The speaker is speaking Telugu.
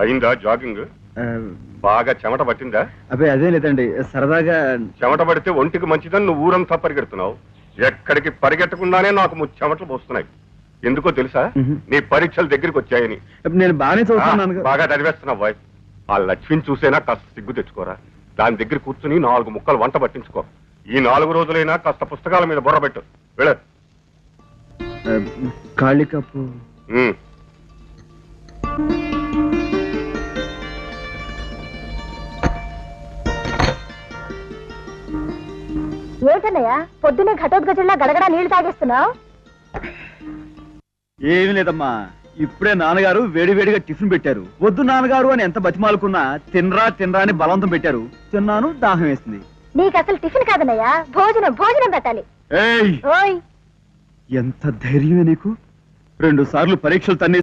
అయిందా జాగింగ్? బాగా చెమట పట్టిందా? అబ్బే అదే లేదండి, సరదాగా. చెమట పడితే ఒంటికి మంచిదని నువ్వు ఊరంతా పరిగెడుతున్నావు. ఎక్కడికి పరిగెట్టకుండానే నాకు చెమటలు పోస్తున్నాయి. ఎందుకో తెలుసా? నీ పరీక్షలు దగ్గరికి వచ్చాయని. నేను బాగానే చదువుతున్నాను. బాగా చదివేస్తున్నావు బాయ్. ఆ లక్ష్మిని చూసేనా కాస్త సిగ్గు తెచ్చుకోరా. దాని దగ్గర కూర్చుని 4 ముక్కలు వంట పట్టించుకో. ఈ 4 రోజులైనా కాస్త పుస్తకాల మీద బుర్ర పెట్టు. వెళ్ళ. కాళికప్పు. ఏమిటన్నయ్యా పొద్దున్నే ఘటోద్గజుల్లా గడగడా నీళ్లు తాగేస్తున్నావు? ఏమి లేదమ్మా, ఇప్పుడే నాన్నగారు వేడివేడిగా టిఫిన్ పెట్టారు. వద్దు నాన్నగారు అని ఎంత బతిమాలుకున్నా తినరా తినరా అని బలవంతం పెట్టారు. తిన్నాను, దాహం వేసింది. నీకు అసలు టిఫిన్ కాదన్నయ్యా, భోజనం భోజనం పెట్టాలి. ఎంత ధైర్యమే నీకు! 2 సార్లు పరీక్షలు తన్ని